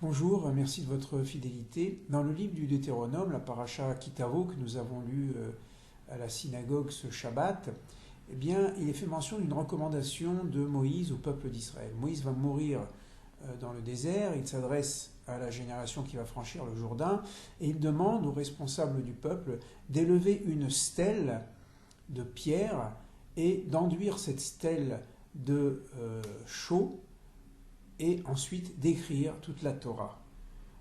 Bonjour, merci de votre fidélité. Dans le livre du Deutéronome, la paracha Kitavo que nous avons lu à la synagogue ce Shabbat, eh bien, il est fait mention d'une recommandation de Moïse au peuple d'Israël. Moïse va mourir dans le désert, il s'adresse à la génération qui va franchir le Jourdain et il demande aux responsables du peuple d'élever une stèle de pierre et d'enduire cette stèle de chaux et ensuite d'écrire toute la Torah.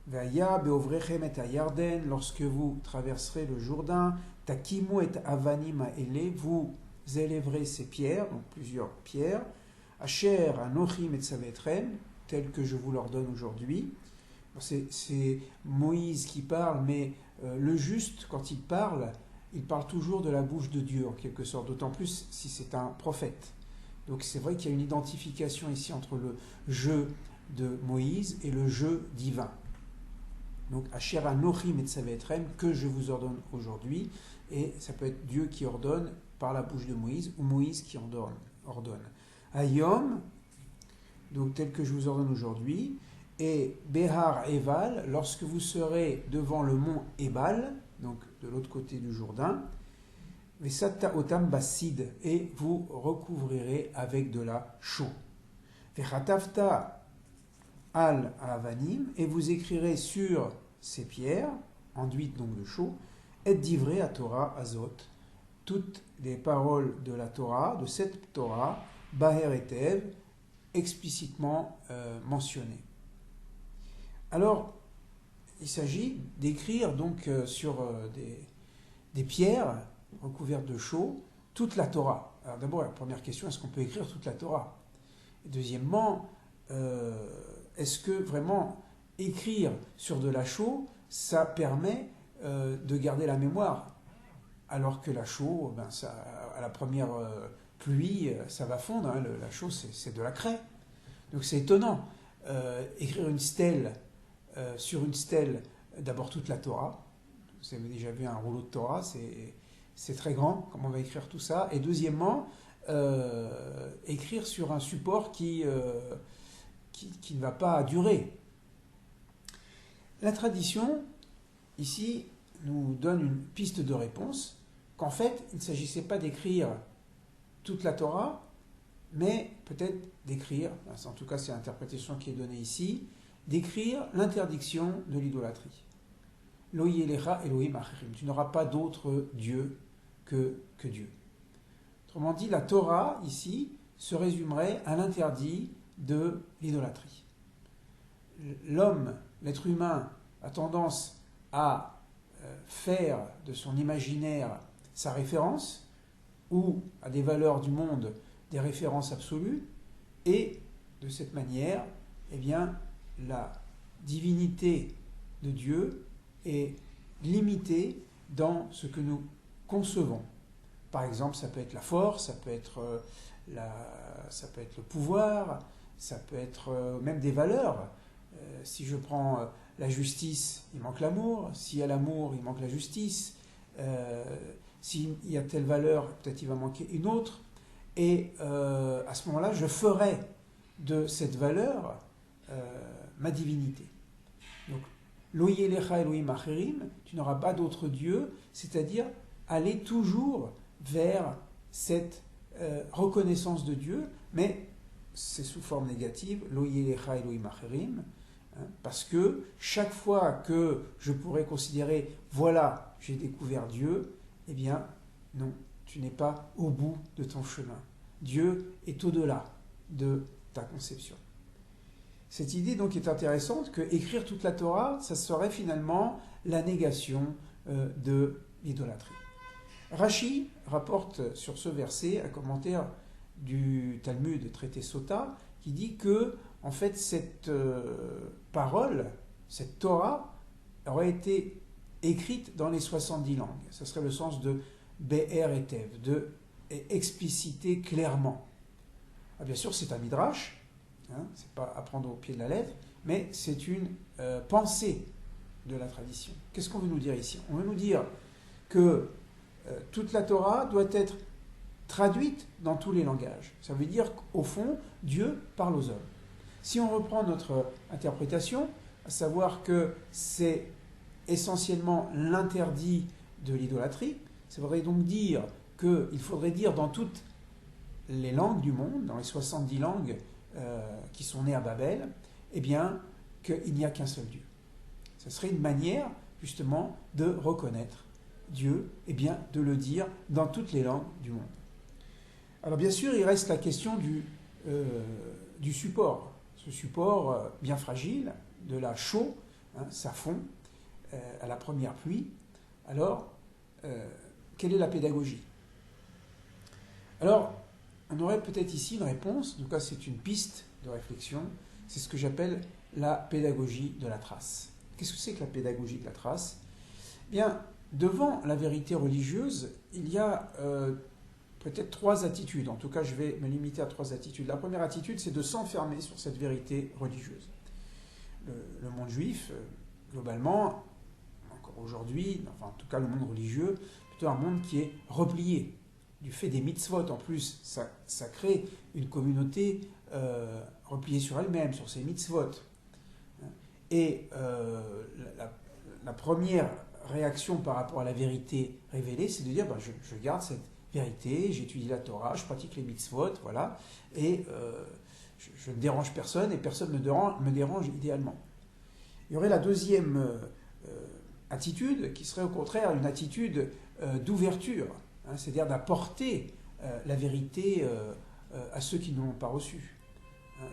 Vaya beovrechem et Yarden, lorsque vous traverserez le Jourdain, takimu et avanim ele, vous élèverez ces pierres, donc plusieurs pierres, asher anochim et savetrem, telles que je vous leur donne aujourd'hui. C'est Moïse qui parle, mais le juste, quand il parle toujours de la bouche de Dieu, en quelque sorte, d'autant plus si c'est un prophète. Donc c'est vrai qu'il y a une identification ici entre le je de Moïse et le je divin. Donc Asher Anochim et Tsavetrem, que je vous ordonne aujourd'hui, et ça peut être Dieu qui ordonne par la bouche de Moïse ou Moïse qui ordonne. Ayom, donc tel que je vous ordonne aujourd'hui, et Behar Eval, lorsque vous serez devant le mont Ebal, donc de l'autre côté du Jourdain, Vesatta otam basid, et vous recouvrirez avec de la chaux. Vechatavta al avanim, et vous écrirez sur ces pierres, enduites donc de chaux, et divrei à Torah azot, toutes les paroles de la Torah, de cette Torah, baher etev, explicitement mentionnées. Alors, il s'agit d'écrire donc sur des pierres recouverte de chaux, toute la Torah. Alors d'abord, la première question, est-ce qu'on peut écrire toute la Torah? Et deuxièmement, est-ce que vraiment écrire sur de la chaux, ça permet de garder la mémoire? Alors que la chaux, à la première pluie, ça va fondre. Hein, la chaux, c'est de la craie. Donc c'est étonnant. Écrire une stèle sur une stèle, d'abord toute la Torah. Vous avez déjà vu un rouleau de Torah, c'est très grand, comment on va écrire tout ça. Et deuxièmement, écrire sur un support qui ne va pas durer. La tradition, ici, nous donne une piste de réponse, qu'en fait, il ne s'agissait pas d'écrire toute la Torah, mais peut-être d'écrire, en tout cas c'est l'interprétation qui est donnée ici, d'écrire l'interdiction de l'idolâtrie. Lo yelecha Elohim acherim. Tu n'auras pas d'autre Dieu que Dieu. Autrement dit, la Torah, ici, se résumerait à l'interdit de l'idolâtrie. L'homme, l'être humain, a tendance à faire de son imaginaire sa référence, ou à des valeurs du monde des références absolues, et de cette manière, eh bien, la divinité de Dieu est limitée dans ce que nous concevons. Par exemple, ça peut être la force, ça peut être le pouvoir, ça peut être même des valeurs. Si je prends la justice, il manque l'amour. S'il y a l'amour, il manque la justice. S'il y a telle valeur, peut-être il va manquer une autre. Et à ce moment-là, je ferai de cette valeur ma divinité. Donc, Lo yelecha Elohim acherim, tu n'auras pas d'autre Dieu, c'est-à-dire aller toujours vers cette reconnaissance de Dieu, mais c'est sous forme négative, Lo yelecha Elohim acherim, parce que chaque fois que je pourrais considérer, voilà, j'ai découvert Dieu, eh bien, non, tu n'es pas au bout de ton chemin. Dieu est au-delà de ta conception. Cette idée donc est intéressante, que écrire toute la Torah, ça serait finalement la négation de l'idolâtrie. Rashi rapporte sur ce verset un commentaire du Talmud traité Sota qui dit que en fait cette parole, cette Torah, aurait été écrite dans les 70 langues. Ce serait le sens de Be'er et Tev, de expliciter clairement. Ah, bien sûr, c'est un midrash. C'est pas à prendre au pied de la lettre, mais c'est une pensée de la tradition. Qu'est-ce qu'on veut nous dire ici? On veut nous dire que toute la Torah doit être traduite dans tous les langages. Ça veut dire qu'au fond, Dieu parle aux hommes. Si on reprend notre interprétation, à savoir que c'est essentiellement l'interdit de l'idolâtrie. Ça voudrait donc dire qu'il faudrait dire dans toutes les langues du monde, dans les 70 langues qui sont nées à Babel, eh bien, qu'il n'y a qu'un seul Dieu. Ce serait une manière, justement, de reconnaître Dieu, et bien, de le dire dans toutes les langues du monde. Alors, bien sûr, il reste la question du support. Ce support bien fragile, de la chaux, hein, ça fond à la première pluie. Alors, quelle est la pédagogie? Alors, on aurait peut-être ici une réponse, en tout cas c'est une piste de réflexion, c'est ce que j'appelle la pédagogie de la trace. Qu'est-ce que c'est que la pédagogie de la trace? Eh bien, devant la vérité religieuse, il y a peut-être 3 attitudes. En tout cas, je vais me limiter à 3 attitudes. La première attitude, c'est de s'enfermer sur cette vérité religieuse. Le monde juif, globalement, encore aujourd'hui, enfin en tout cas le monde religieux, plutôt un monde qui est replié. Du fait des mitzvot, en plus, ça crée une communauté repliée sur elle-même, sur ses mitzvot. Et la première réaction par rapport à la vérité révélée, c'est de dire, je garde cette vérité, j'étudie la Torah, je pratique les mitzvot, voilà, et je ne dérange personne, et personne ne me dérange idéalement. Il y aurait la deuxième attitude, qui serait au contraire une attitude d'ouverture, hein, c'est-à-dire d'apporter la vérité à ceux qui ne l'ont pas reçue.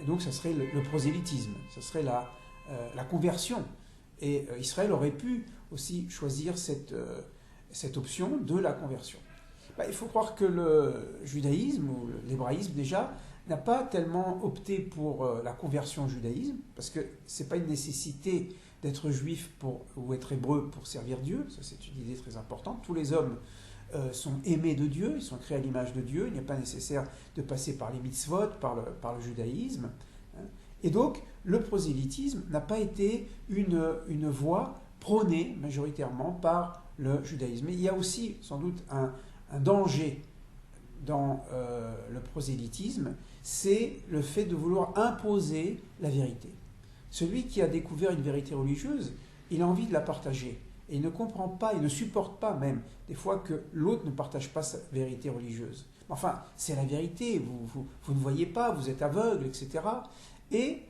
Et donc ça serait le prosélytisme, ça serait la conversion. Et Israël aurait pu aussi choisir cette option de la conversion. Il faut croire que le judaïsme, ou l'hébraïsme déjà, n'a pas tellement opté pour la conversion au judaïsme, parce que ce n'est pas une nécessité d'être juif ou être hébreu pour servir Dieu, ça c'est une idée très importante. Tous les hommes sont aimés de Dieu, ils sont créés à l'image de Dieu, il n'est pas nécessaire de passer par les mitzvot, par le judaïsme. Et donc, le prosélytisme n'a pas été une voie prônée majoritairement par le judaïsme. Mais il y a aussi sans doute un danger dans le prosélytisme, c'est le fait de vouloir imposer la vérité. Celui qui a découvert une vérité religieuse, il a envie de la partager. Et il ne comprend pas, il ne supporte pas même, des fois, que l'autre ne partage pas sa vérité religieuse. Enfin, c'est la vérité, vous ne voyez pas, vous êtes aveugle, etc. Et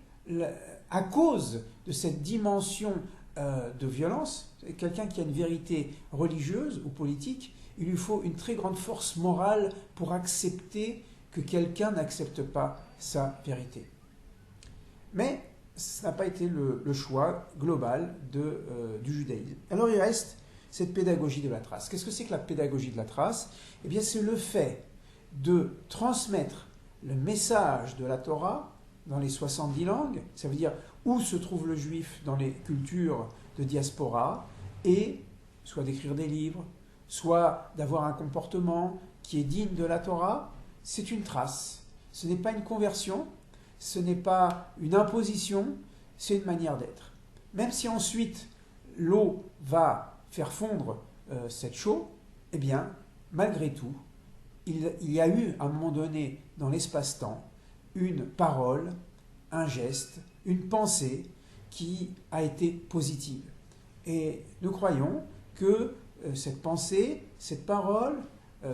à cause de cette dimension de violence, quelqu'un qui a une vérité religieuse ou politique, il lui faut une très grande force morale pour accepter que quelqu'un n'accepte pas sa vérité. Mais ce n'a pas été le choix global du judaïsme. Alors il reste cette pédagogie de la trace. Qu'est-ce que c'est que la pédagogie de la trace? Eh bien c'est le fait de transmettre le message de la Torah dans les 70 langues, ça veut dire où se trouve le juif dans les cultures de diaspora, et soit d'écrire des livres, soit d'avoir un comportement qui est digne de la Torah, c'est une trace. Ce n'est pas une conversion, ce n'est pas une imposition, c'est une manière d'être. Même si ensuite l'eau va faire fondre cette chaux, eh bien, malgré tout, il y a eu à un moment donné dans l'espace-temps une parole, un geste, une pensée qui a été positive. Et nous croyons que cette pensée, cette parole,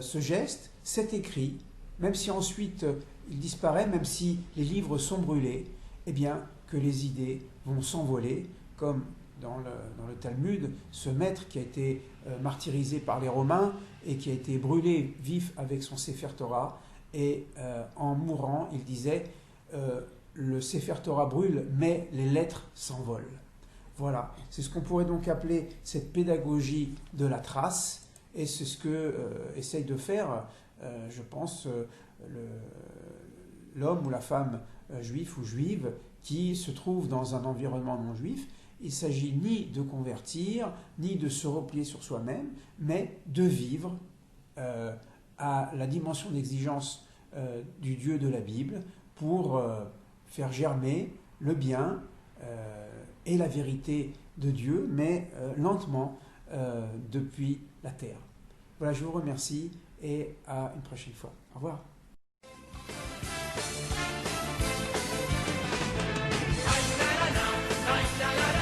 ce geste, cet écrit, même si ensuite il disparaît, même si les livres sont brûlés, eh bien que les idées vont s'envoler, comme dans le Talmud, ce maître qui a été martyrisé par les Romains et qui a été brûlé vif avec son Sefer Torah, et en mourant, il disait le Sefer Torah brûle, mais les lettres s'envolent. Voilà, c'est ce qu'on pourrait donc appeler cette pédagogie de la trace, et c'est ce que essaye de faire, je pense, l'homme ou la femme juif ou juive qui se trouve dans un environnement non juif. Il ne s'agit ni de convertir, ni de se replier sur soi-même, mais de vivre à la dimension d'exigence du Dieu de la Bible pour faire germer le bien et la vérité de Dieu, mais lentement depuis la terre. Voilà, je vous remercie et à une prochaine fois. Au revoir. La la la la la la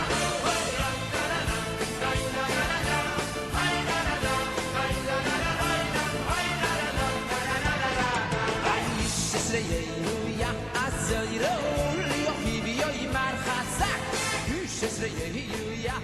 Zoiro, Lio, Vivio, Imar, Hazak, Hushes, Reyu, Ya,